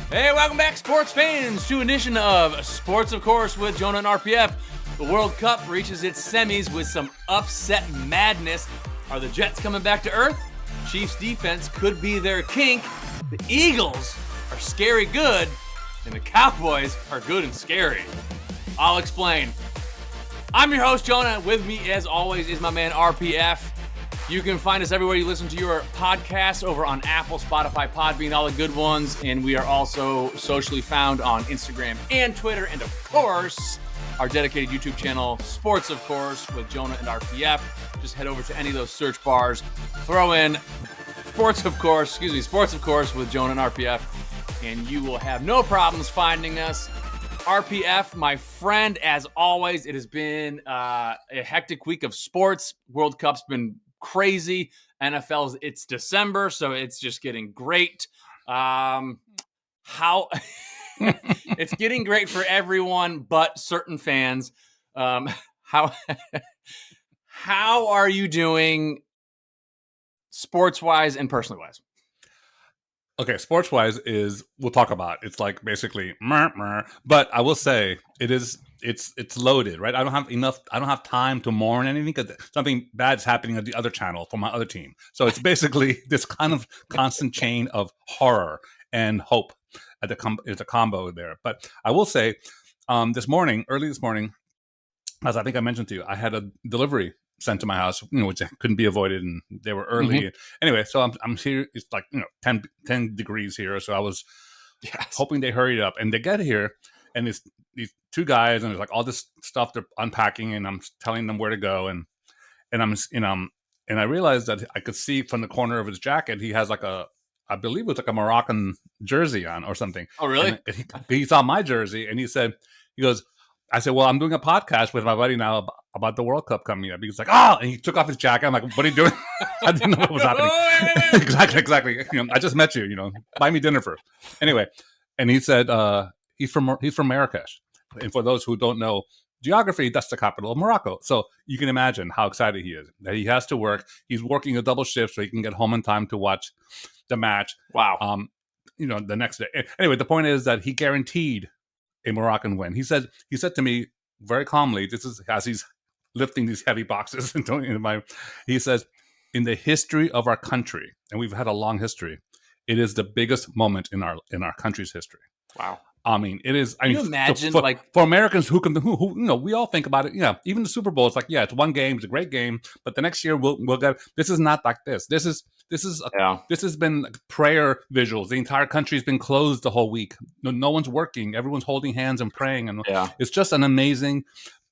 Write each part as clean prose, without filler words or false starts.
Hey, welcome back, sports fans, to an edition of Sports, of course, with Jonah and RPF. The World Cup reaches its semis with some upset madness. Are the Jets coming back to earth? Chiefs defense could be their kink. The Eagles are scary good, and the Cowboys are good and scary. I'll explain. I'm your host, Jonah. With me, as always, is my man, RPF. You can find us everywhere you listen to your podcasts, over on Apple, Spotify, Podbean, all the good ones. And we are also socially found on Instagram and Twitter. And of course, our dedicated YouTube channel, Sports, of course, with Jonah and RPF. Just head over to any of those search bars, throw in Sports, of course, with Jonah and RPF, and you will have no problems finding us. RPF, my friend, as always, it has been a hectic week of sports. World Cup's been crazy. NFL's, it's December, so it's just getting great. It's getting great for everyone but certain fans. How are you doing sports-wise and personally-wise? Okay, sports-wise is, we'll talk about. It's like basically but I will say it's loaded, right? I don't have time to mourn anything because something bad's happening at the other channel for my other team. So it's basically this kind of constant chain of horror and hope at it's a combo there. But I will say, early this morning, as I think I mentioned to you, I had a delivery sent to my house, which couldn't be avoided, and they were early. Mm-hmm. Anyway, so I'm here. It's like 10 degrees here, so I was hoping they hurried up, and they get here, and it's these two guys, and there's like all this stuff they're unpacking, and I'm telling them where to go, and I realized that I could see from the corner of his jacket he has like I believe it was like a Moroccan jersey on or something. Oh, really? And he saw my jersey, and he goes. I said, well, I'm doing a podcast with my buddy now about the World Cup coming up. He was like, and he took off his jacket. I'm like, what are you doing? I didn't know what was happening. Exactly. I just met you, buy me dinner first. Anyway, and he said he's from Marrakesh. And for those who don't know geography, that's the capital of Morocco. So you can imagine how excited he is that he has to work. He's working a double shift so he can get home in time to watch the match. Wow. The next day. Anyway, the point is that he guaranteed a Moroccan win. He said to me very calmly, this is as he's lifting these heavy boxes he says, in the history of our country, and we've had a long history, it is the biggest moment in our country's history. Wow. I mean, it is. Can you imagine, for Americans who we all think about it. Yeah, even the Super Bowl, it's like, it's one game, it's a great game, but the next year we'll get. This is not like this. This has been like prayer visuals. The entire country's been closed the whole week. No one's working. Everyone's holding hands and praying, and it's just an amazing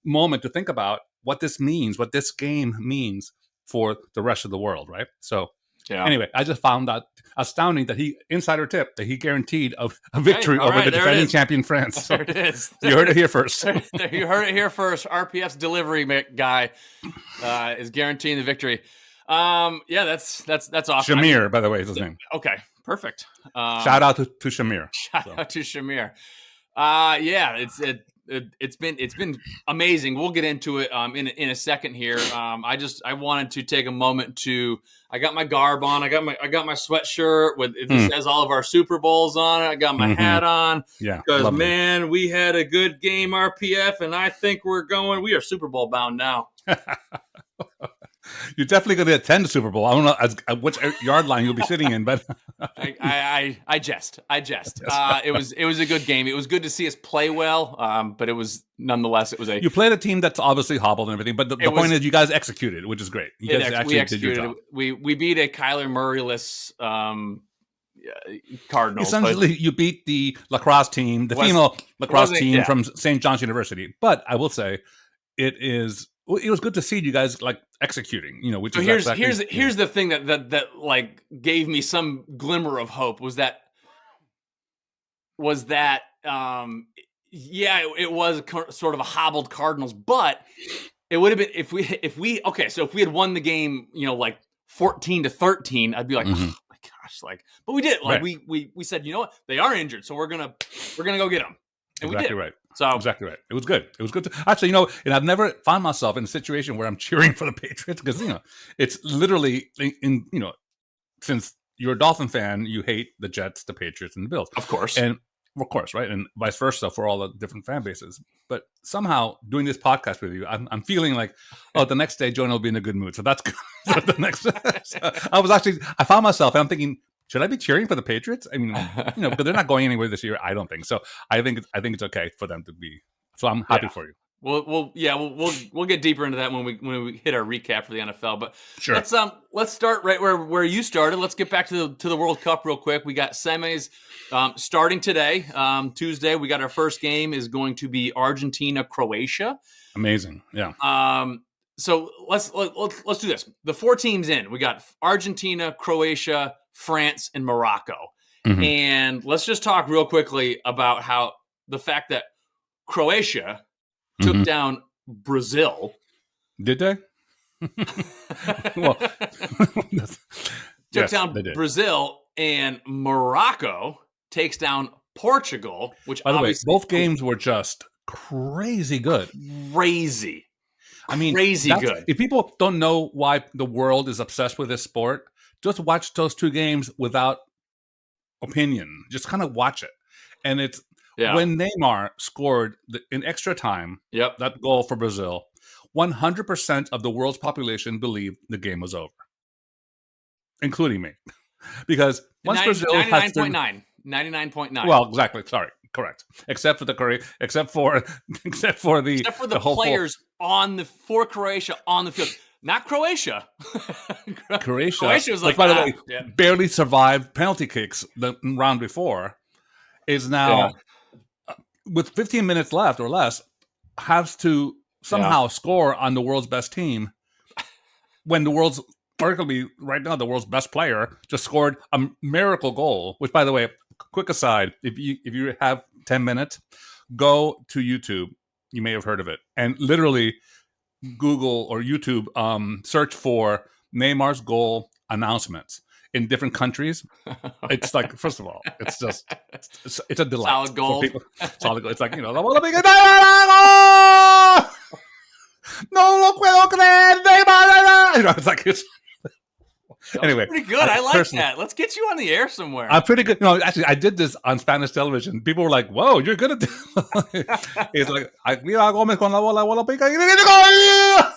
moment to think about what this means, what this game means for the rest of the world, right? So. Yeah. Anyway, I just found that astounding that insider tip, that he guaranteed a victory over the defending champion France. So there it is. You heard it here first. You heard it here first. RPF's delivery guy is guaranteeing the victory. That's awesome. Shamir, by the way, is his name. Okay, perfect. Shout out to Shamir. Shout out to Shamir. It's been amazing. We'll get into it in a second here. I wanted to take a moment to. I got my garb on. I got my sweatshirt with it says all of our Super Bowls on it. I got my hat on. Yeah, because man, we had a good game, RPF, and I think we are Super Bowl bound now. You're definitely going to attend the Super Bowl. I don't know which yard line you'll be sitting in, but I jest. It was a good game. It was good to see us play well, but it was nonetheless You played a team that's obviously hobbled and everything, but the point is you guys executed, which is great. We executed. We beat a Kyler Murray-less Cardinals. Essentially, you beat the lacrosse team, female lacrosse team from St. John's University. But I will say, it was good to see you guys like executing, which so here's the thing that like gave me some glimmer of hope was that it was sort of a hobbled Cardinals, but it would have been if we had won the game, like 14-13, I'd be like, oh my gosh, but we did, we said, you know what, they are injured, so we're gonna go get them. And exactly we did. Right. So exactly right. It was good. It was good to actually, and I've never found myself in a situation where I'm cheering for the Patriots because it's literally in since you're a Dolphin fan, you hate the Jets, the Patriots, and the Bills. Of course. And of course, right? And vice versa for all the different fan bases. But somehow doing this podcast with you, I'm feeling like, oh, the next day Jonah will be in a good mood. So that's good. So the next, so I found myself, and I'm thinking, should I be cheering for the Patriots? I mean, but they're not going anywhere this year, I don't think. So I think it's okay for them to be. So I'm happy for you. We'll get deeper into that when we hit our recap for the NFL. But sure, let's start right where you started. Let's get back to the World Cup real quick. We got semis starting today, Tuesday. We got our first game is going to be Argentina-Croatia. Amazing, yeah. So let's do this. The 4 teams in. We got Argentina, Croatia, France, and Morocco. Mm-hmm. And let's just talk real quickly about how the fact that Croatia took down Brazil. Did they? Well, took down Brazil, and Morocco takes down Portugal, which by the way, both games were just crazy good. Crazy. I mean, crazy good. If people don't know why the world is obsessed with this sport, just watch those 2 games without opinion. Just kind of watch it. And it's when Neymar scored in extra time, that goal for Brazil, 100% of the world's population believed the game was over, including me. Because once Brazil has 99.9. Well, exactly. Sorry. Correct. Except for the players for Croatia on the field. Not Croatia. Croatia was like, by the way, barely survived penalty kicks the round before, is now with 15 minutes left or less, has to somehow score on the world's best team when the world's arguably right now the world's best player just scored a miracle goal. Which, by the way, quick aside, if you have 10 minutes, go to YouTube. You may have heard of it, and literally Google or YouTube search for Neymar's goal announcements in different countries. It's like, first of all, it's just it's a delight. Solid gold. Solid gold. It's like, no lo puedo creer, Neymar. It's like anyway, pretty good. I like that. Let's get you on the air somewhere. I'm pretty good. No, actually, I did this on Spanish television. People were like, "Whoa, you're good at this." It's like, Gómez con la bola pica.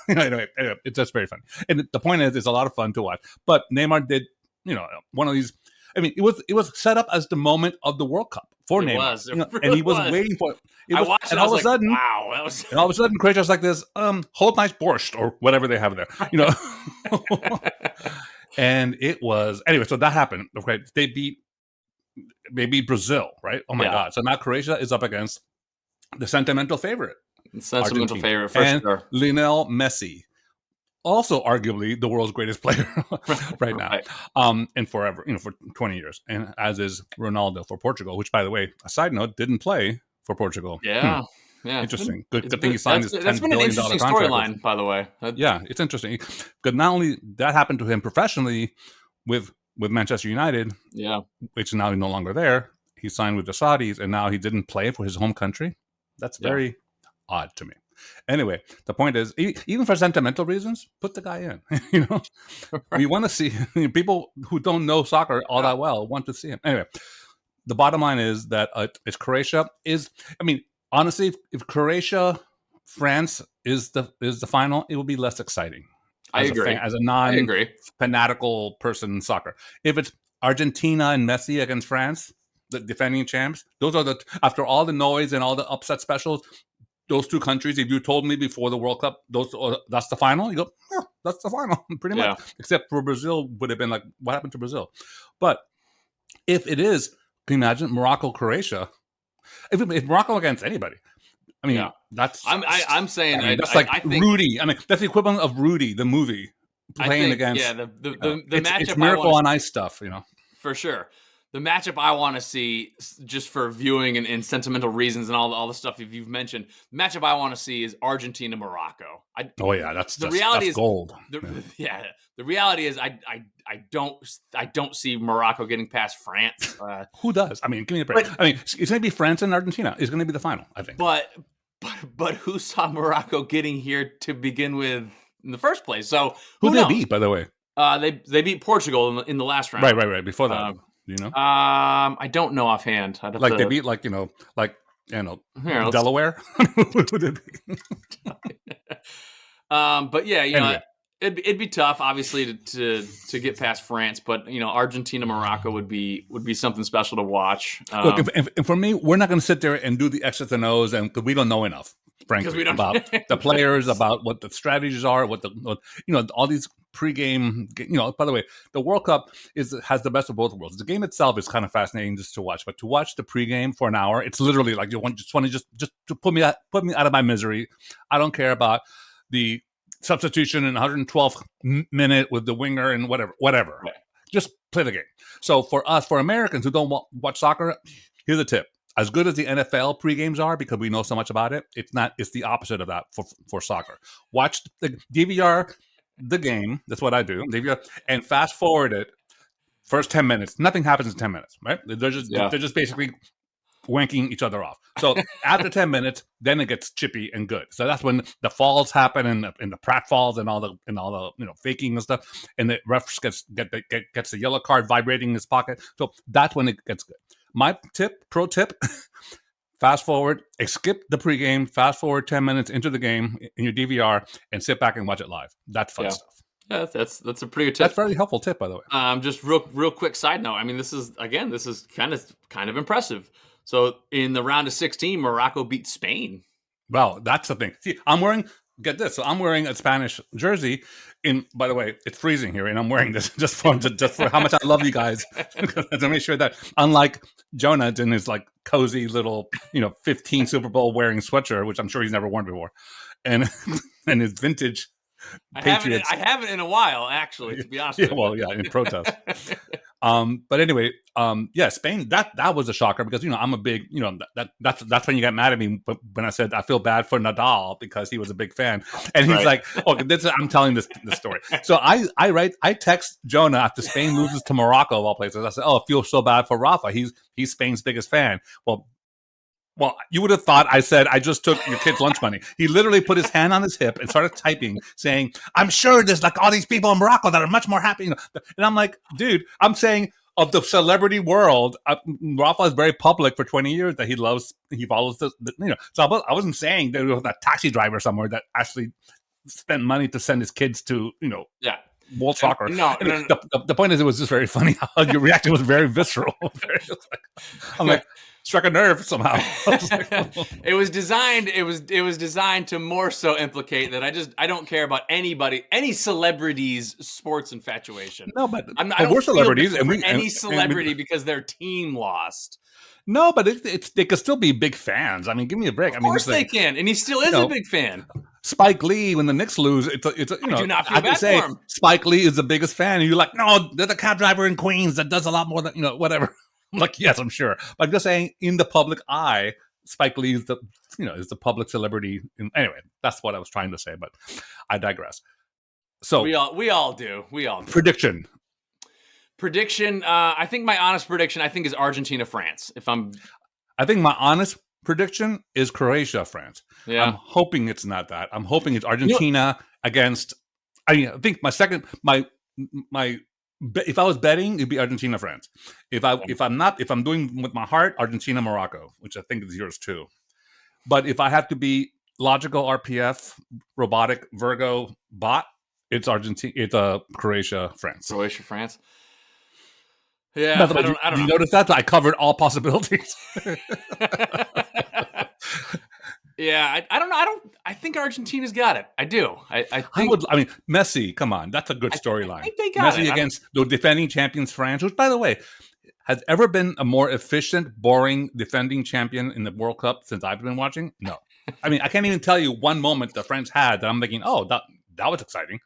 Anyway, it's just very fun. And the point is, it's a lot of fun to watch. But Neymar did, one of these. I mean, it was set up as the moment of the World Cup for Neymar, and he was waiting for it. I watched, and all of a sudden, wow, that was. And all of a sudden, Croatia's like this, hold nice borscht or whatever they have there, And it was anyway. So that happened. Okay, they beat Brazil, right? Oh my God! So now Croatia is up against the sentimental favorite, for and sure. Lionel Messi, also arguably the world's greatest player right now, and forever, for 20 years, and as is Ronaldo for Portugal. Which, by the way, a side note, didn't play for Portugal. Yeah. Yeah, interesting. Good thing he signed his $10 billion contract. That's been an interesting storyline, by the way. Yeah, it's interesting. Because not only that happened to him professionally with Manchester United, which is now no longer there. He signed with the Saudis, and now he didn't play for his home country. That's very odd to me. Anyway, the point is, even for sentimental reasons, put the guy in. We want to see people who don't know soccer all that well want to see him. Anyway, the bottom line is that it's Croatia is. I mean. Honestly, if Croatia, France is the final, it will be less exciting. I agree. As a non-fanatical person in soccer. If it's Argentina and Messi against France, the defending champs, those are after all the noise and all the upset specials, those 2 countries, if you told me before the World Cup, that's the final, you go, yeah, that's the final, pretty much. Except for Brazil would have been like, what happened to Brazil? But if it is, can you imagine Morocco, Croatia? If Morocco against anybody, I mean, that's. I'm saying that's like I think, Rudy. I mean, that's the equivalent of Rudy, the movie, playing against. Yeah, the matchup. It's Miracle on Ice stuff, for sure. The matchup I want to see, just for viewing and sentimental reasons and all the stuff you've mentioned, the matchup I want to see is Argentina Morocco. That's gold. The reality is I don't see Morocco getting past France. Who does? I mean, give me a break. It's going to be France and Argentina. It's going to be the final, I think. But who saw Morocco getting here to begin with in the first place? So who did they beat, by the way? They beat Portugal in the last round. Right. Before that, do you know? I don't know offhand. I'd have Like to, they beat Here, Delaware. What would it be? but yeah, Anyway. it'd be tough, obviously, to get past France. But Argentina, Morocco would be something special to watch. Look, if for me, we're not going to sit there and do the X's and O's, and we don't know enough, frankly, we don't about the players, about what the strategies are, what all these pregame. By the way, the World Cup has the best of both worlds. The game itself is kind of fascinating just to watch, but to watch the pregame for an hour, it's literally like you want to just to put me out of my misery. I don't care about the substitution in 112th minute with the winger and whatever. Right. Just play the game. So for Americans who don't watch soccer, here's a tip. As good as the NFL pre-games are, because we know so much about it, it's not. It's the opposite of that for soccer. Watch the DVR the game. That's what I do. DVR and fast forward it. First 10 minutes, nothing happens in 10 minutes, right? They're just basically wanking each other off. So after 10 minutes, then it gets chippy and good. So that's when the falls happen and the pratfalls and all the faking and stuff. And the ref gets the yellow card vibrating in his pocket. So that's when it gets good. My pro tip, fast forward, skip the pregame, fast forward 10 minutes into the game in your DVR and sit back and watch it live. That's fun stuff. Yeah, that's a pretty good tip. That's a very helpful tip, by the way. Just real quick side note. I mean, this is kind of impressive. So in the round of 16, Morocco beat Spain. Well, that's the thing. See, get this. So I'm wearing a Spanish jersey. By the way, it's freezing here, and I'm wearing this just for how much I love you guys. To make sure that, unlike Jonah in his like cozy little 15 Super Bowl wearing sweatshirt, which I'm sure he's never worn before, and his vintage Patriots. I haven't in a while, actually, to be honest. Yeah, well, yeah, in protest. But anyway, Spain. That was a shocker because I'm a big that's when you got mad at me when I said I feel bad for Nadal because he was a big fan, and he's like, okay, I'm telling this story. So I text Jonah after Spain loses to Morocco of all places. I said, I feel so bad for Rafa. He's Spain's biggest fan. Well, you would have thought I said, I just took your kid's lunch money. He literally put his hand on his hip and started typing, saying, I'm sure there's like all these people in Morocco that are much more happy. And I'm like, dude, I'm saying of the celebrity world, Rafa is very public for 20 years that he follows So I wasn't saying there was a taxi driver somewhere that actually spent money to send his kids to, world soccer. No. The point is, it was just very funny how your reaction was very visceral. I'm like, struck a nerve somehow. It was designed to more so implicate that I don't care about any celebrity's sports infatuation. No, but we're celebrities, because their team lost. No, but they could still be big fans. I mean, give me a break. Of course they can, and he still is a big fan. Spike Lee, when the Knicks lose, I do not feel bad for him. Spike Lee is the biggest fan, and you're like, no, they're the cab driver in Queens that does a lot more than whatever. I'm like, yes, I'm sure, but I'm just saying, in the public eye, Spike Lee is the public celebrity. Anyway, that's what I was trying to say, but I digress. So we all do. Prediction. I think my honest prediction, is Argentina, France. I think my honest prediction is Croatia, France. Yeah. I'm hoping it's not that. I'm hoping it's Argentina against. I think if I was betting, it'd be Argentina, France. If I'm doing with my heart, Argentina, Morocco, which I think is yours too. But if I have to be logical, RPF, robotic, Virgo, bot, it's Argentina. It's Croatia, France. Croatia, France. Yeah, I don't know. You notice that I covered all possibilities. Yeah, I don't know. I think Argentina's got it. I do. I think. I mean, Messi. Come on, that's a good storyline. I think they got Messi against the defending champions France, which, by the way, has ever been a more efficient, boring defending champion in the World Cup since I've been watching? No. I mean, I can't even tell you one moment the France had that I'm thinking, oh, that was exciting.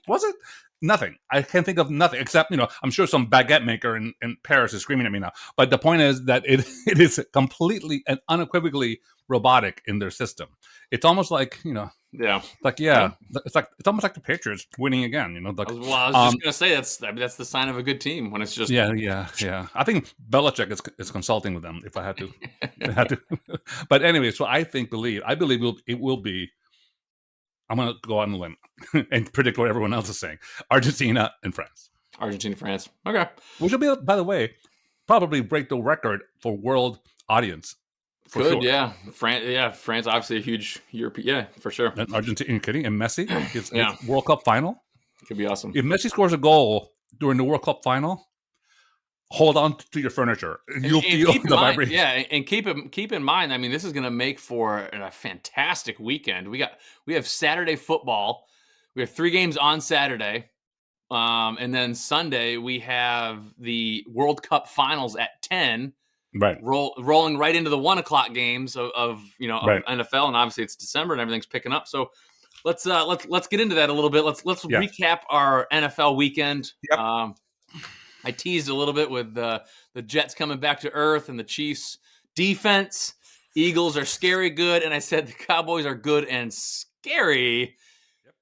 Was it? Nothing. I can't think of nothing except, I'm sure some baguette maker in Paris is screaming at me now. But the point is that it is completely and unequivocally robotic in their system. It's almost like, it's almost like the Patriots winning again. I was just gonna say that's the sign of a good team when it's just yeah. I think Belichick is consulting with them if I had to. But anyway, so I believe it will be I'm going to go on a limb and predict what everyone else is saying. Argentina and France. Argentina, France. Okay. Which will be, by the way, probably break the record for world audience. For Could, sure. yeah. France obviously a huge European. Yeah, for sure. And Argentina, you're kidding? And Messi, his Yeah. World Cup final. Could be awesome. If Messi scores a goal during the World Cup final, hold on to your furniture. You'll feel the vibration. Yeah, and keep in mind. I mean, this is going to make for a fantastic weekend. We have Saturday football. We have 3 games on Saturday, and then Sunday we have the World Cup finals at 10. Right, rolling right into the 1:00 games of right. NFL, and obviously it's December and everything's picking up. So let's get into that a little bit. Let's recap our NFL weekend. Yep. I teased a little bit with the Jets coming back to earth and the Chiefs defense. Eagles are scary good, and I said the Cowboys are good and scary. Yep.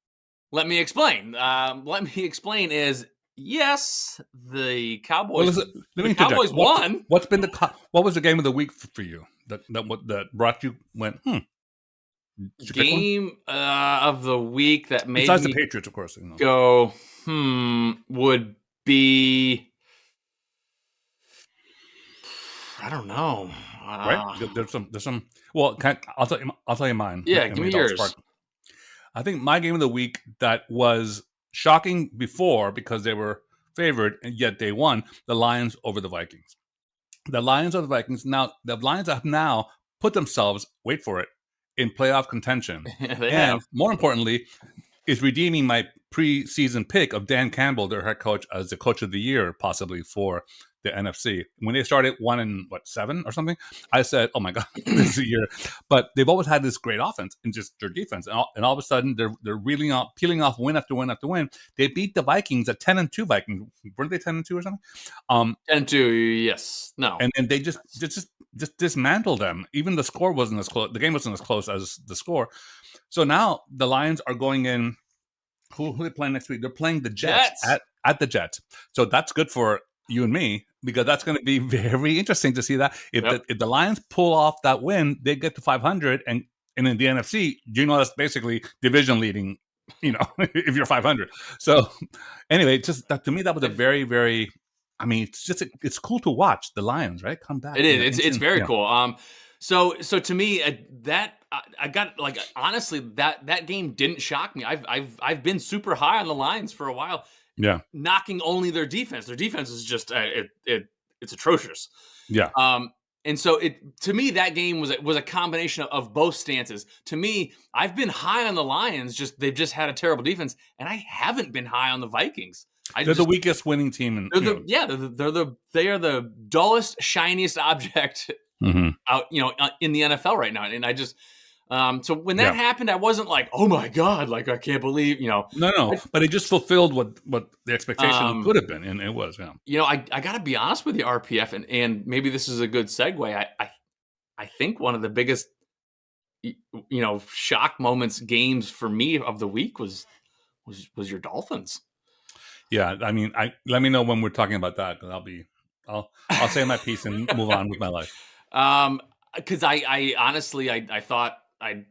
Let me explain. Is yes, the Cowboys. Cowboys won. What was the game of the week for you that brought you went? Game of the week that made besides the Patriots, of course, go would be. I don't know. Right? There's some. Well, I'll tell you mine. Yeah, give me yours. I think my game of the week that was shocking before because they were favored and yet they won. The Lions over the Vikings. The Lions over the Vikings. Now the Lions have now put themselves, wait for it, in playoff contention. They have. More importantly, is redeeming my preseason pick of Dan Campbell, their head coach, as the coach of the year, possibly for the NFC. When they started 1-7 or something, I said, "Oh my God, this is a year." But they've always had this great offense and just their defense, and all of a sudden they're peeling off win after win after win. They beat the Vikings, a 10-2 Vikings. Weren't they 10-2 or something? 10-2, yes, no, and they just dismantled them. Even the score wasn't as close. The game wasn't as close as the score. So now the Lions are going in. Who are they playing next week? They're playing the Jets. At the Jets. So that's good for you and me, because that's going to be very interesting to see that. If the Lions pull off that win, they get to 500, and in the NFC, that's basically division leading, if you're 500. So anyway, just that, to me, that was a very, very, I mean, it's cool to watch the Lions, right? Come back. It is. It's very cool. So to me, that I got, like, honestly, that game didn't shock me. I've been super high on the Lions for a while. Yeah, knocking only their defense. Their defense is just it's atrocious. Yeah. And so to me, that game was a combination of both stances. To me, I've been high on the Lions. They've just had a terrible defense, and I haven't been high on the Vikings. They're the weakest winning team. They are the dullest, shiniest object out in the NFL right now. And I just. So when that happened, I wasn't like, oh my God, like I can't believe, No, but it just fulfilled what the expectation could have been, and it was, I got to be honest with you, RPF, and maybe this is a good segue. I think one of the biggest, shock moments, games for me of the week was your Dolphins. Yeah, I mean, let me know when we're talking about that, because I'll say my piece and move on with my life. Because I honestly I thought. I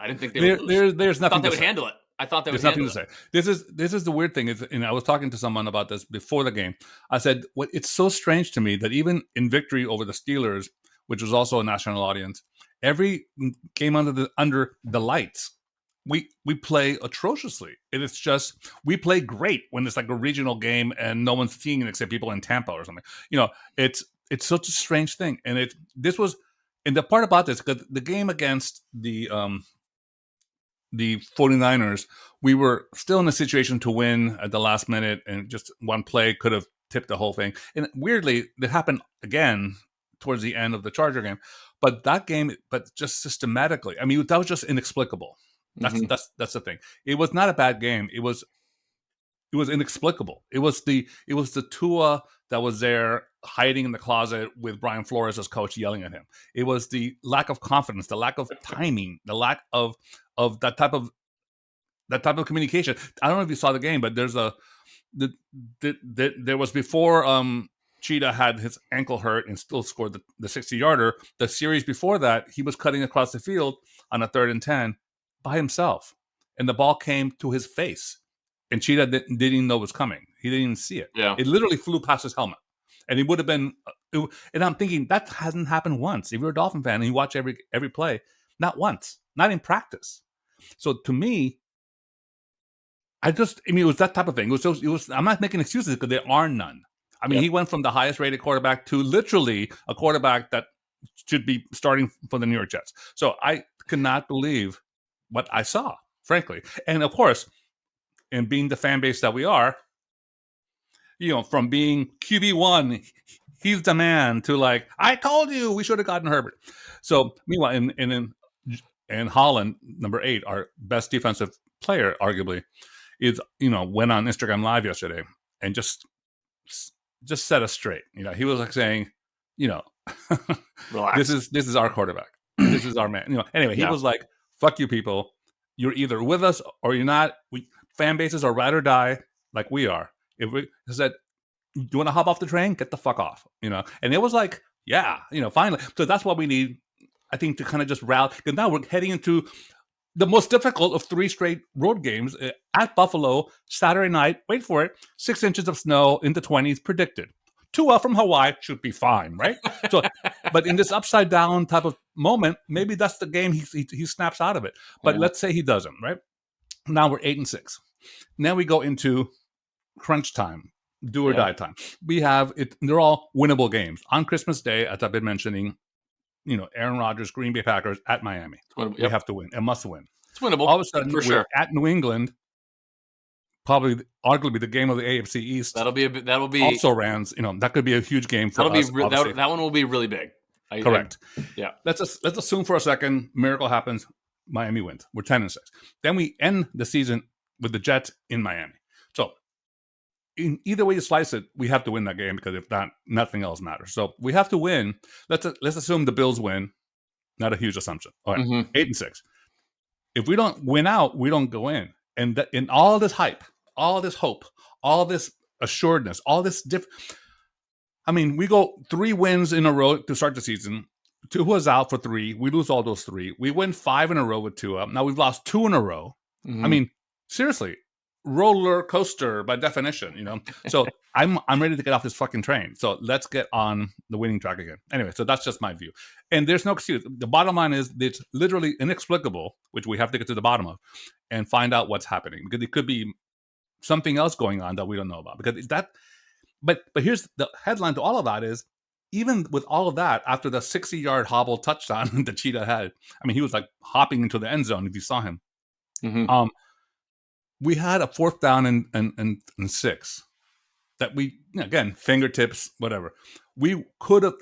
didn't think they would. There's nothing. They would handle it. I thought they would. There's nothing to say. This is the weird thing. And I was talking to someone about this before the game. I said, it's so strange to me that even in victory over the Steelers, which was also a national audience, every game under the lights, we play atrociously. And it's just, we play great when it's like a regional game and no one's seeing it except people in Tampa or something. It's such a strange thing. And and the part about this, because the game against the 49ers, we were still in a situation to win at the last minute, and just one play could have tipped the whole thing. And weirdly, it happened again towards the end of the Charger game. But that game, just systematically, I mean, that was just inexplicable. That's the thing. It was not a bad game. It was inexplicable. It was the Tua that was there hiding in the closet with Brian Flores as coach yelling at him. It was the lack of confidence, the lack of timing, the lack of that type of communication. I don't know if you saw the game, but there was before Cheetah had his ankle hurt and still scored the 60-yarder. The series before that, he was cutting across the field on a 3rd and 10 by himself, and the ball came to his face, and Cheetah didn't even know it was coming. He didn't even see it. Yeah. It literally flew past his helmet, and he would have been. And I'm thinking that hasn't happened once. If you're a Dolphin fan and you watch every play, not once, not in practice. So to me, it was that type of thing. It was. I'm not making excuses because there are none. I mean, he went from the highest rated quarterback to literally a quarterback that should be starting for the New York Jets. So I could not believe what I saw, frankly. And of course, in being the fan base that we are, from being QB1, he's the man, to like, I told you we should have gotten Herbert. So meanwhile, in Holland, number 8, our best defensive player, arguably, is went on Instagram Live yesterday and just set us straight. He was like saying, Relax. this is our quarterback. This is our man. Anyway, he was like, fuck you people. You're either with us or you're not. Fan bases are ride or die, like we are. If we said, do you want to hop off the train? Get the fuck off. And it was like, yeah, finally. So that's what we need, I think, to kind of just rally. Because now we're heading into the most difficult of 3 straight road games at Buffalo, Saturday night. Wait for it. 6 inches of snow in the 20s predicted. Tua from Hawaii should be fine, right? So, but in this upside down type of moment, maybe that's the game he snaps out of it. But let's say he doesn't, right? Now we're 8-6. Now we go into crunch time, do or die time. We have it. They're all winnable games on Christmas Day, as I've been mentioning. Aaron Rodgers, Green Bay Packers at Miami. We have to win. A must win. It's winnable. All of a sudden, for sure. At New England. Probably, arguably, the game of the AFC East. That'll be also Rams. That could be a huge game for us. That one will be really big. Correct. Yeah. Let's assume for a second, miracle happens. Miami wins. We're 10-6. Then we end the season with the Jets in Miami. So, in either way you slice it, we have to win that game, because if not, nothing else matters. So we have to win. Let's assume the Bills win. Not a huge assumption. All right, 8-6. If we don't win out, we don't go in. And in all this hype, all this hope, all this assuredness, all this we go 3 wins in a row to start the season. Tua's out for 3. We lose all those 3. We win 5 in a row with Tua. Now we've lost 2 in a row. Seriously, roller coaster by definition, So I'm ready to get off this fucking train. So let's get on the winning track again. Anyway, so that's just my view. And there's no excuse. The bottom line is it's literally inexplicable, which we have to get to the bottom of and find out what's happening, because it could be something else going on that we don't know about. But here's the headline to all of that is, even with all of that, after the 60-yard hobble touchdown that Cheetah had, he was like hopping into the end zone if you saw him. We had a 4th down and 6 that we, again, fingertips, whatever. We could have,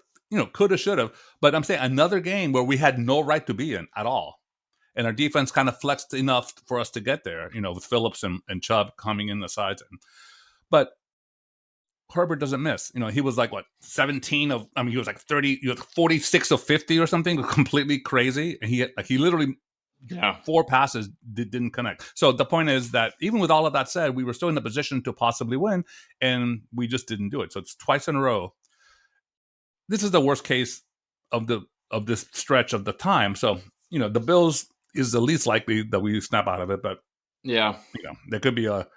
should have. But I'm saying another game where we had no right to be in at all. And our defense kind of flexed enough for us to get there, with Phillips and Chubb coming in the sides. But Herbert doesn't miss. He was like, 17 of, he was like 30, 46 of 50 or something, completely crazy. And he literally, 4 passes didn't connect. So the point is that even with all of that said, we were still in a position to possibly win, and we just didn't do it. So it's twice in a row. This is the worst case of this stretch of the time. So, the Bills is the least likely that we snap out of it, but there could be a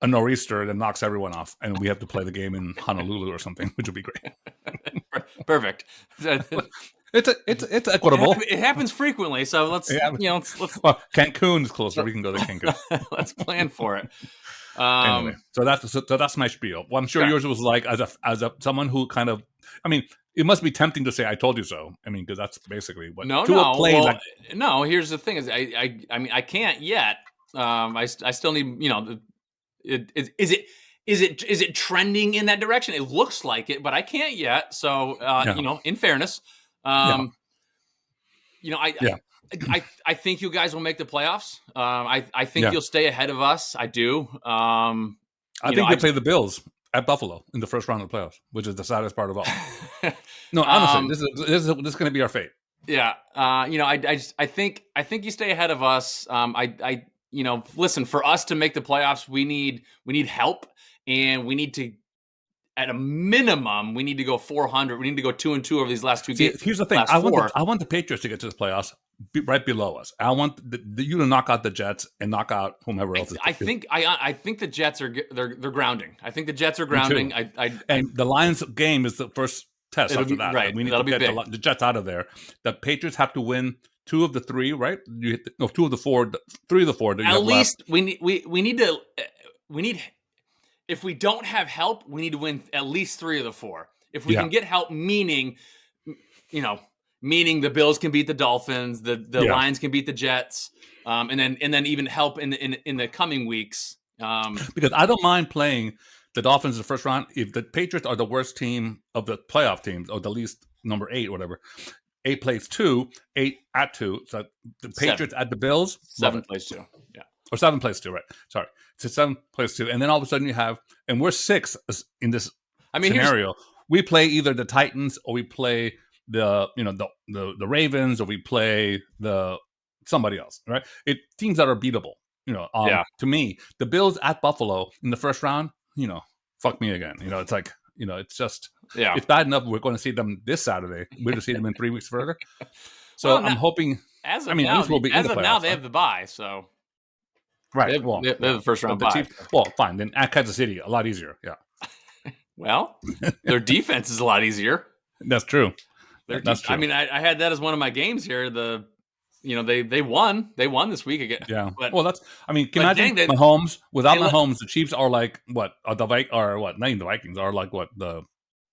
nor'easter that knocks everyone off, and we have to play the game in Honolulu or something, which would be great. Perfect. It's equitable. It happens frequently, so let's. Well, Cancun is closer. We can go to Cancun. Let's plan for it. Anyway, so that's my spiel. Well, I'm sure yours was like as a someone who kind of. It must be tempting to say "I told you so." Because that's basically what. No. Here's the thing: is I can't yet. I still need. Is it trending in that direction? It looks like it, but I can't yet. So in fairness, I think you guys will make the playoffs. I think you'll stay ahead of us. I do. I think they play the Bills at Buffalo in the first round of the playoffs, which is the saddest part of all. No, honestly, this is going to be our fate. Yeah. I think you stay ahead of us. Listen, for us to make the playoffs, we need help, and we need to, at a minimum, we need to go 400. We need to go 2-2 over these last 2 games. Here's the thing: I want the Patriots to get to the playoffs right below us. I want you to knock out the Jets and knock out whomever else. I think the Jets are they're grounding. I think the Jets are grounding. And the Lions game is the first test after that. Right. We need That'll to get big. the Jets out of there. The Patriots have to win 2 of the 3, right? No, 2 of the 4, 3 of the 4. At least we need to. If we don't have help, we need to win at least 3 of the 4. If we can get help, meaning the Bills can beat the Dolphins, the Lions can beat the Jets, and then even help in the coming weeks. Because I don't mind playing the Dolphins in the first round if the Patriots are the worst team of the playoff teams, or the least number 8, or whatever. 8 plays 2, 8 at 2. So the Patriots 7. At the Bills, 7 plays 2. Yeah. Or 7 plays 2, right? Sorry. It's 7 plays 2. And then all of a sudden you have, and we're 6 in this scenario. We play either the Titans, or we play the Ravens, or we play somebody else, right? Teams that are beatable. To me, the Bills at Buffalo in the first round, fuck me again. It's like, it's just, it's bad enough we're going to see them this Saturday. We're going to see them in 3 weeks further. So I'm hoping, at least we'll be in the playoffs. Now they have the bye, so. Right. They have the first round bye. Well, fine. Then at Kansas City, a lot easier. Yeah. Well, their defense is a lot easier. That's true. That's true. I mean, I had that as one of my games here. They won. They won this week again. Yeah. Can you imagine Mahomes? Without Mahomes, the Chiefs are like what? Not even the Vikings are like what?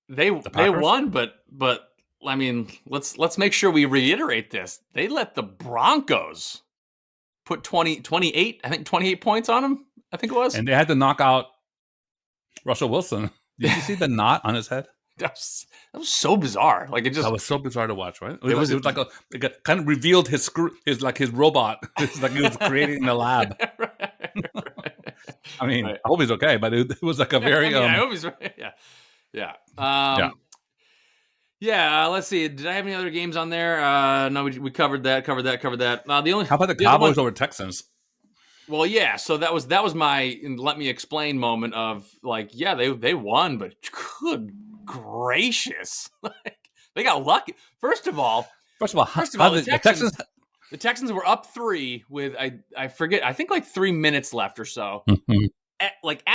They won, but I mean, let's make sure we reiterate this. They let the Broncos put 28 points on them, I think it was. And they had to knock out Russell Wilson. Did you see the knot on his head? That was so bizarre. Like that was so bizarre to watch, right? It was like it kind of revealed his robot. It's like he was created in the lab. Right. I mean, I hope he's okay, but it was like a very I hope he's right. Yeah. Yeah, let's see. Did I have any other games on there? No, we covered that. How about the Cowboys over Texans? Well, yeah. So that was my let me explain moment of like, yeah, they won, but good gracious, like they got lucky. First of all, the Texans were up 3 with I forget. I think like 3 minutes left or so, at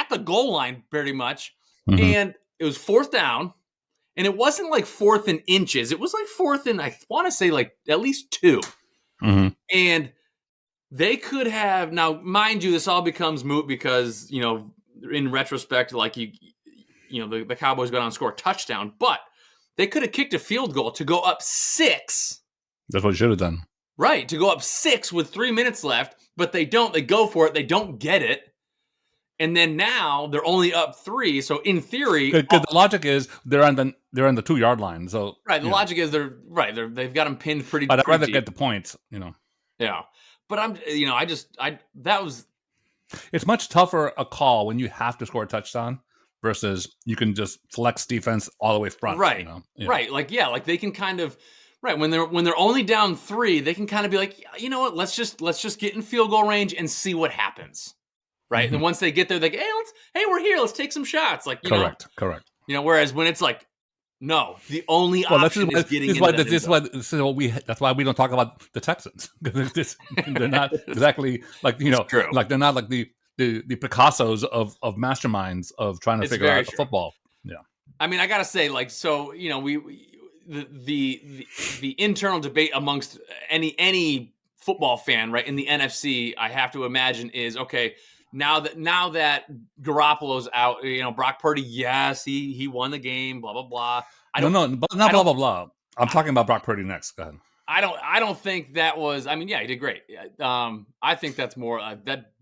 the goal line, pretty much, and it was 4th down. And it wasn't like 4th in inches. It was like 4th in, I want to say, like at least 2. And they could have, now, mind you, this all becomes moot because, in retrospect, like the Cowboys got on score a touchdown, but they could have kicked a field goal to go up 6. That's what you should have done. Right, to go up 6 with 3 minutes left, but they don't. They go for it. They don't get it. And then now they're only up 3. So in theory, because the logic is they're on the 2-yard line. So right, the logic is they've got them pinned pretty. But I'd rather deep. get the points, Yeah, but that was. It's much tougher a call when you have to score a touchdown versus you can just flex defense all the way front. Right, right. Like they can kind of. Right, when they're only down 3, they can kind of be like, you know what? Let's just get in field goal range and see what happens. Right. And once they get there, they go, hey, we're here. Let's take some shots. Like, correct. Whereas when it's like, no, the only option is getting into that. That's why we don't talk about the Texans. Because they're not exactly like, like they're not like the Picassos of masterminds of trying to figure out football. Yeah. I mean, I got to say, like, so, the internal debate amongst any football fan, right, in the NFC, I have to imagine is, okay, Now that Garoppolo's out, Brock Purdy, yes, he won the game, blah blah blah. Blah blah blah. I'm talking about Brock Purdy next. Go ahead. I don't think that was. I mean, yeah, he did great. I think that's more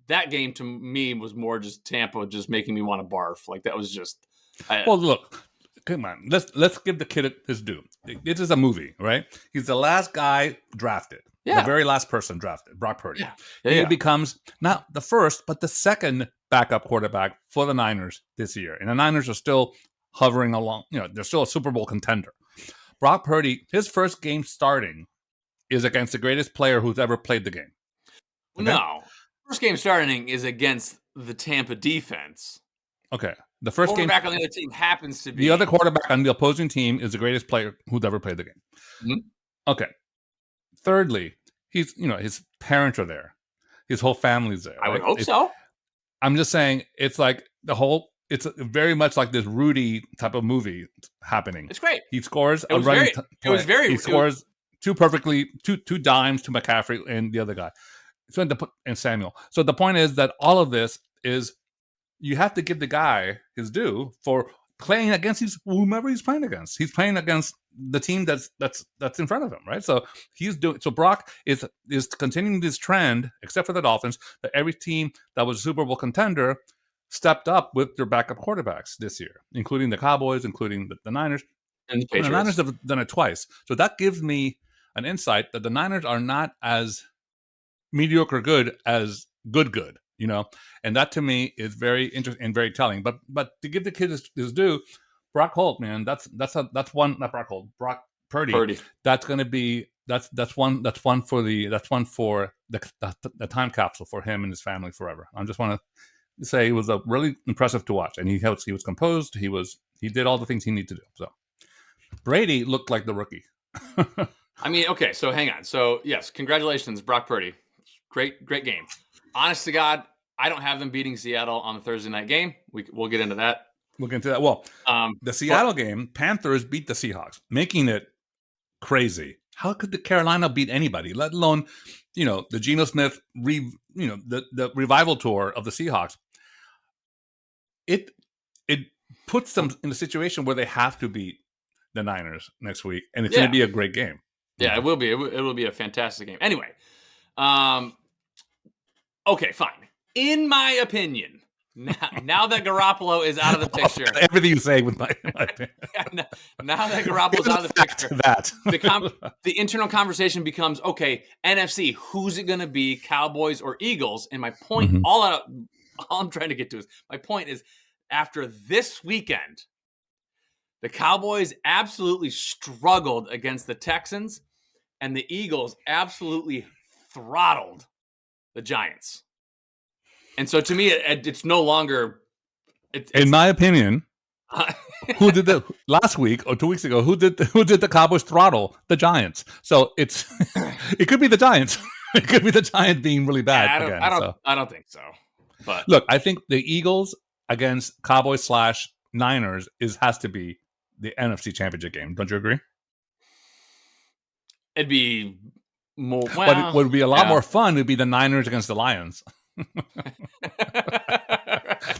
that game to me was more just Tampa just making me want to barf. Like that was just. Well, look, come on. Let's give the kid his due. This is a movie, right? He's the last guy drafted. Yeah. The very last person drafted, Brock Purdy. He becomes not the first, but the second backup quarterback for the Niners this year. And the Niners are still hovering along. They're still a Super Bowl contender. Brock Purdy, his first game starting is against the greatest player who's ever played the game. Okay? No. First game starting is against the Tampa defense. Okay. The first quarterback on the other team happens to be. The other quarterback on the opposing team is the greatest player who's ever played the game. Mm-hmm. Okay. Thirdly, his parents are there, his whole family's there. I would right? hope so. I'm just saying, it's like it's very much like this Rudy type of movie happening. It's great. He scores It was very. He scores two dimes to McCaffrey and the other guy. So and Samuel. So the point is that all of this is, you have to give the guy his due for playing against whomever he's playing against. He's playing against the team that's in front of him, right? So Brock is continuing this trend, except for the Dolphins, that every team that was a Super Bowl contender stepped up with their backup quarterbacks this year, including the Cowboys, including the Niners. And the Patriots. And the Niners have done it twice. So that gives me an insight that the Niners are not as mediocre good as good, and that to me is very interesting and very telling. But to give the kid his due, Brock Holt, man, that's one, not Brock Holt, Brock Purdy. That's going to be that's one for the time capsule for him and his family forever. I just want to say it was a really impressive to watch, and he was composed. He did all the things he needed to do. So Brady looked like the rookie. I mean, okay, so hang on. So yes, congratulations, Brock Purdy. Great game. Honest to God, I don't have them beating Seattle on the Thursday night game. We'll get into that. We'll get into that. Well, the Seattle game, Panthers beat the Seahawks, making it crazy. How could the Carolina beat anybody, let alone, the Geno Smith, the revival tour of the Seahawks? It puts them in a situation where they have to beat the Niners next week, and it's going to be a great game. Yeah, it will be. It will be a fantastic game. Anyway, okay, fine. In my opinion, now that Garoppolo is out of the picture, everything you say with my opinion. Now that Garoppolo's out of the picture, the internal conversation becomes, okay, NFC, who's it going to be, Cowboys or Eagles? And my point, all I'm trying to get to is, my point is, after this weekend, the Cowboys absolutely struggled against the Texans, and the Eagles absolutely throttled the Giants. And so to me, it's no longer... In my opinion, who did the last week or 2 weeks ago? Who did the Cowboys throttle? The Giants. So it could be the Giants. It could be the Giants being really bad. I don't think so. But look, I think the Eagles against Cowboys / Niners has to be the NFC Championship game. Don't you agree? It'd be more. Well, but it would be a lot more fun. It'd be the Niners against the Lions.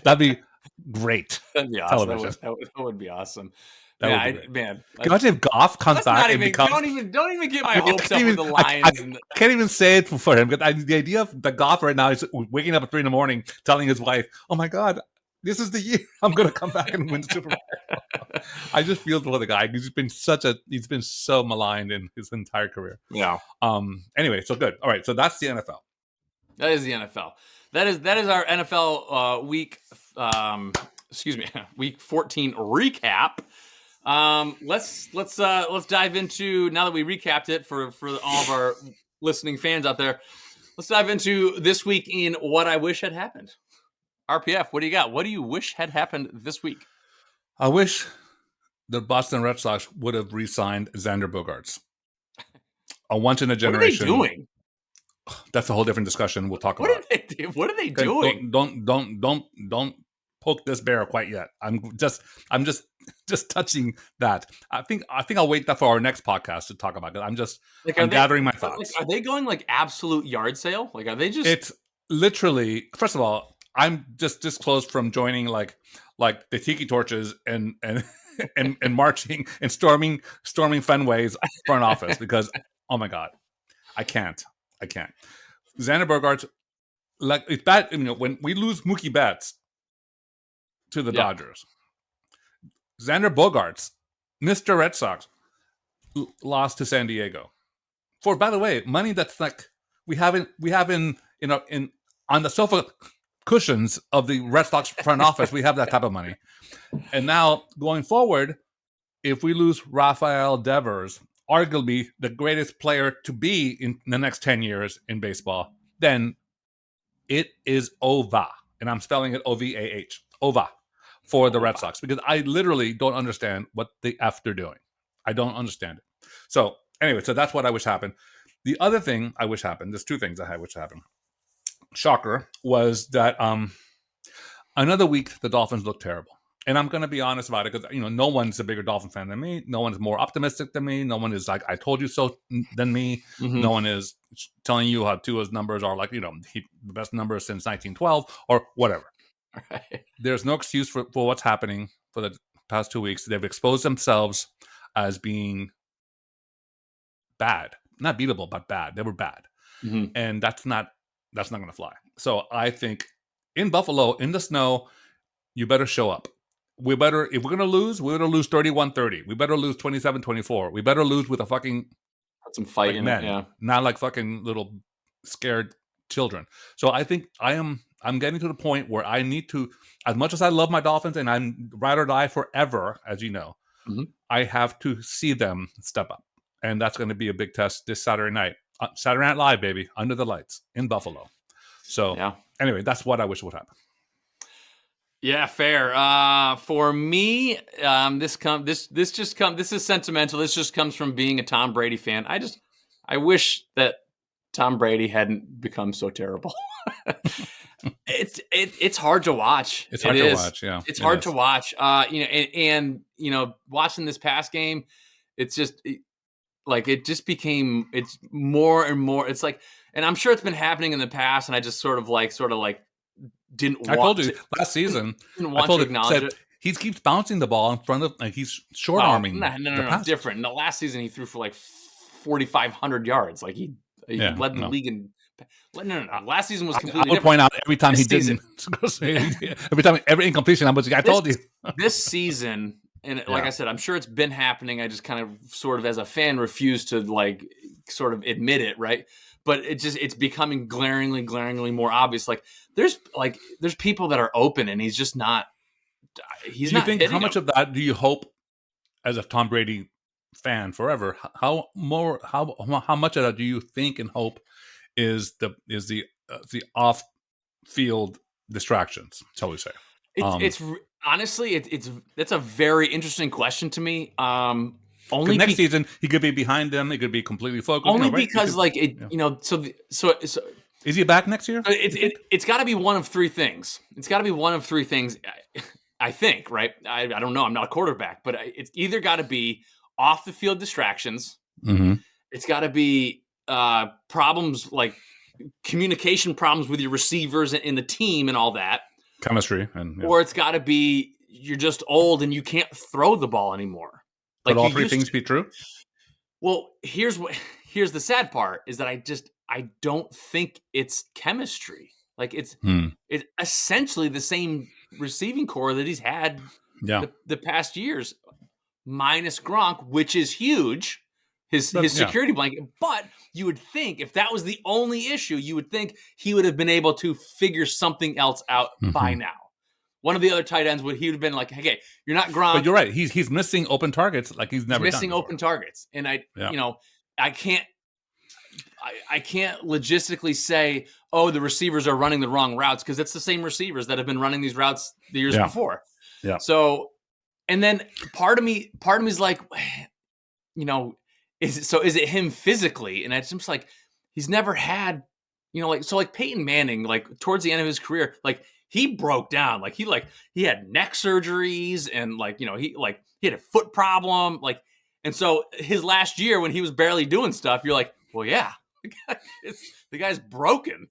That'd be great. That'd be awesome. That would be awesome. Man. Imagine if Goff comes back and becomes... Don't even get my hopes up with the Lions. I can't even say it for him. But the idea of the Goff right now is waking up at 3 a.m, telling his wife, "Oh my God, this is the year I'm going to come back and win the Super Bowl." I just feel for the guy. He's been so maligned in his entire career. Yeah. Anyway, so good. All right. So that's the NFL. That is the NFL. That is our NFL week. Week 14 recap. Let's dive into, now that we recapped it for all of our listening fans out there. Let's dive into this week in what I wish had happened. RPF, what do you got? What do you wish had happened this week? I wish the Boston Red Sox would have re-signed Xander Bogaerts. A once in a generation. What are they doing? That's a whole different discussion. We'll talk about. What are they doing? Don't poke this bear quite yet. I'm just touching that. I think I'll wait that for our next podcast to talk about it. I'm gathering my thoughts. Are they going like absolute yard sale? Like, are they just? It's literally. First of all, I'm just disclosed from joining like the tiki torches and marching and storming Fenway's front office because, oh my God, I can't. Xander Bogaerts, like, it's bad. When we lose Mookie Betts to the Dodgers, Xander Bogaerts, Mr. Red Sox, lost to San Diego for, by the way, money that's like we have in on the sofa cushions of the Red Sox front office. We have that type of money, and now going forward, if we lose Rafael Devers, arguably the greatest player to be in the next 10 years in baseball, then it is over. And I'm spelling it O-V-A-H. Over for the Red Sox, because I literally don't understand what the F they're doing. I don't understand it. So anyway, so that's what I wish happened. The other thing I wish happened, there's two things I wish happened. Shocker, was that another week the Dolphins looked terrible. And I'm going to be honest about it because, no one's a bigger Dolphin fan than me. No one's more optimistic than me. No one is like, I told you so than me. Mm-hmm. No one is telling you how Tua's numbers are like, the best numbers since 1912 or whatever. Right. There's no excuse for what's happening for the past 2 weeks. They've exposed themselves as being bad. Not beatable, but bad. They were bad. Mm-hmm. And that's not going to fly. So I think in Buffalo, in the snow, you better show up. If we're going to lose, we're going to lose 31-30. We better lose 27-24. We better lose with a fucking some fight in men, it, yeah. Not like fucking little scared children. So I think I'm getting to the point where I need to, as much as I love my Dolphins and I'm ride or die forever, as you know, mm-hmm. I have to see them step up. And that's going to be a big test this Saturday night. Saturday Night Live, baby, under the lights in Buffalo. So anyway, that's what I wish would happen. Yeah, fair. For me, this is sentimental. This just comes from being a Tom Brady fan. I wish that Tom Brady hadn't become so terrible. It's hard to watch. It's hard to watch. Yeah, it's hard to watch. And watching this past game, it's just it became. It's more and more. It's like, and I'm sure it's been happening in the past, and I just sort of didn't. I told you last season. Didn't want to acknowledge it. He keeps bouncing the ball in front of, he's short arming. No, different. No, last season he threw for 4,500 yards. He led the league in. No. Last season was completely different. Point out every time every incompletion. I told you this season, and like I said, I'm sure it's been happening. I just kind of sort of as a fan refuse to sort of admit it, right? But it's becoming glaringly more obvious. There's people that are open, and he's just not. He's not. Do you think how much of that do you hope, as a Tom Brady fan forever? How much of that do you think and hope is the off field distractions, shall we say? It's honestly that's a very interesting question to me. Only next season he could be behind them. It could be completely focused. Only because So is he back next year? It's got to be one of three things. I think, right? I don't know. I'm not a quarterback, but it's either got to be off the field distractions. Mm-hmm. It's got to be problems like communication problems with your receivers and the team and all that. Chemistry. Or it's got to be you're just old and you can't throw the ball anymore. Could all three things be true? Well, here's the sad part is that I don't think it's chemistry. It's essentially the same receiving core that he's had the past years, minus Gronk, which is huge, his security blanket. But you would think if that was the only issue, you would think he would have been able to figure something else out by now. One of the other tight ends he would have been like, "Hey, you're not Gronk." But you're right. He's missing open targets he's never missing open targets, and I can't logistically say, "Oh, the receivers are running the wrong routes," because it's the same receivers that have been running these routes the years before. Yeah. So, and then part of me is like, is it him physically? And it's just he's never had, Peyton Manning, towards the end of his career, he broke down. He had neck surgeries and he had a foot problem. And so his last year when he was barely doing stuff, you're like, well, yeah, the guy's broken.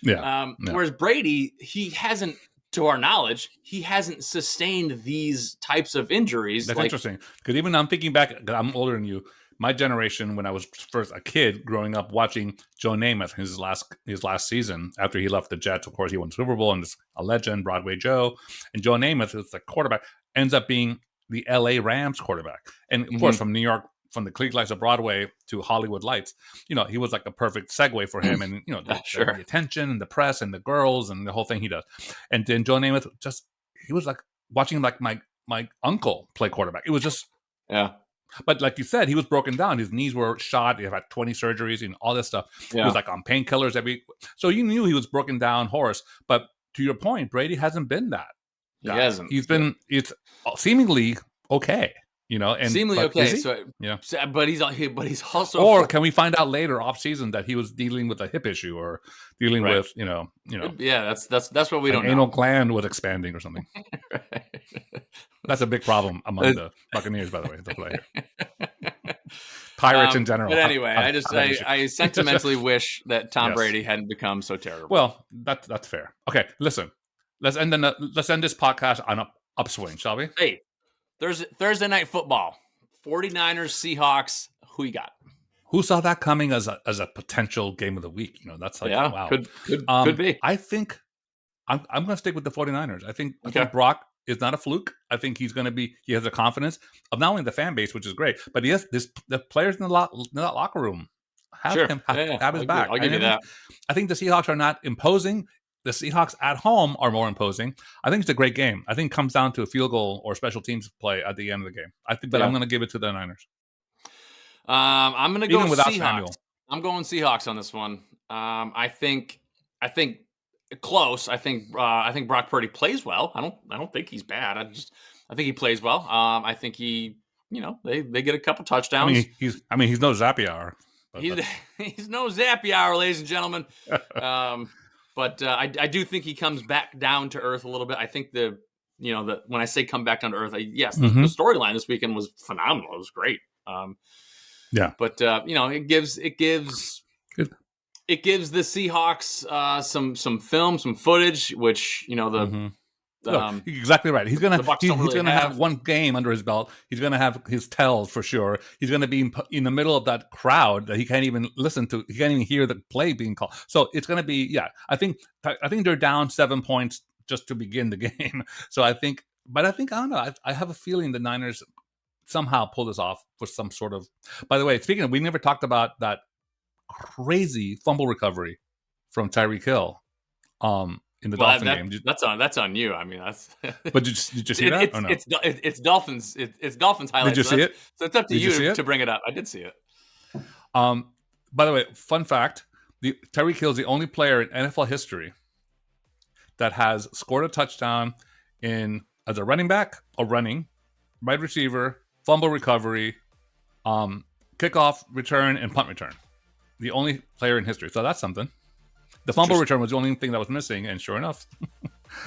Yeah. Whereas Brady, he hasn't, to our knowledge, he hasn't sustained these types of injuries. That's interesting. Because even I'm thinking back, I'm older than you. My generation, when I was first a kid growing up watching Joe Namath, his last season after he left the Jets, of course he won the Super Bowl and is a legend, Broadway Joe. And Joe Namath, is the quarterback, ends up being the LA Rams quarterback. And of course, from New York, from the Clique Lights of Broadway to Hollywood Lights, he was like a perfect segue for him. And the attention and the press and the girls and the whole thing he does. And then Joe Namath he was like watching my uncle play quarterback. It was just But like you said, he was broken down. His knees were shot. He had 20 surgeries and all this stuff. He was on painkillers so you knew he was broken down horse. But to your point, Brady hasn't been that. He hasn't. It's seemingly okay. And seemingly but okay. is he? So Yeah. but he's also. Or can we find out later off season that he was dealing with a hip issue or dealing Right. with Yeah, that's what we don't know. anal gland was expanding or something. That's a big problem among the Buccaneers, by the way. The player. Pirates in general. But anyway, I sentimentally wish that Tom Brady hadn't become so terrible. Well, that's fair. Okay, listen. Let's end this podcast on an upswing, shall we? Hey, Thursday night football. 49ers, Seahawks. Who you got? Who saw that coming as a potential game of the week? That's like, wow. Could be. I think I'm going to stick with the 49ers. I think Brock is not a fluke. I think he has the confidence of not only the fan base, which is great, but he has the players in that locker room have his back. I'll give you that. I think the Seahawks are not imposing. The Seahawks at home are more imposing. I think it's a great game. I think it comes down to a field goal or special teams play at the end of the game. I'm going to give it to the Niners. I'm going to go without Seahawks. Samuel. I'm going Seahawks on this one. I think close. I think Brock Purdy plays well. I don't think he's bad. I think he plays well. I think they get a couple touchdowns. He's no Zapier. He's no Zapier, ladies and gentlemen. But I do think he comes back down to earth a little bit. I think when I say come back down to earth, the storyline this weekend was phenomenal. It was great. But it gives the Seahawks some film, some footage, which you're exactly right. He's gonna have one game under his belt. He's gonna have his tells for sure. He's gonna be in the middle of that crowd that he can't even listen to. He can't even hear the play being called. So it's gonna be I think they're down 7 points just to begin the game. So I don't know. I have a feeling the Niners somehow pull this off with some sort of. By the way, speaking of, we never talked about that crazy fumble recovery from Tyreek Hill. In the Dolphin game, that's on you. I mean, that's. But did you see that? Or no? It's Dolphins. It's Dolphins highlights. Did you see it? So it's up to you to bring it up. I did see it. By the way, fun fact: Tyreek Hill is the only player in NFL history that has scored a touchdown as a running back, wide receiver, fumble recovery, kickoff return, and punt return. The only player in history. So that's something. The fumble return was the only thing that was missing, and sure enough,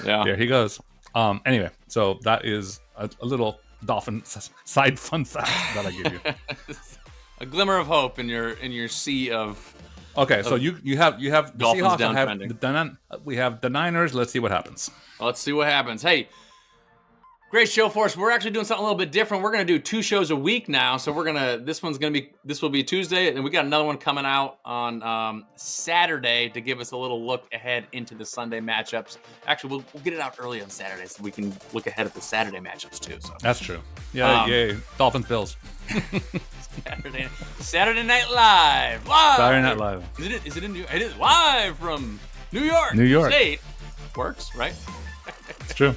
there he goes. Anyway, so that is a little Dolphin side fun fact that I give you. A glimmer of hope in your sea of. Okay, so you have the Dolphins Seahawks. We have the Niners. Let's see what happens. Let's see what happens. Hey. Great show for us. We're actually doing something a little bit different. We're going to do 2 shows a week now. So this will be Tuesday, and we got another one coming out on Saturday to give us a little look ahead into the Sunday matchups. Actually, we'll get it out early on Saturday so we can look ahead at the Saturday matchups too. So that's true. Yeah, yay. Dolphins Bills. Saturday Night Live. Saturday Night Live. Is it in New? It is live from New York State. Works, right? It's true.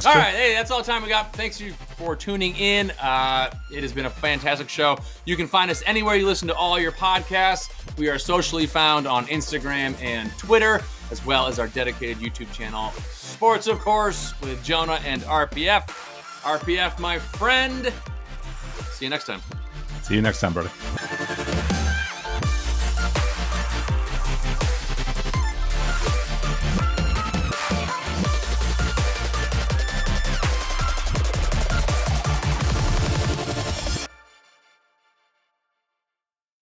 All right, hey, that's all the time we got. Thanks you for tuning in. It has been a fantastic show. You can find us anywhere you listen to all your podcasts. We are socially found on Instagram and Twitter, as well as our dedicated YouTube channel, Sports of Course, with Jonah and RPF. RPF, my friend. See you next time. See you next time, brother.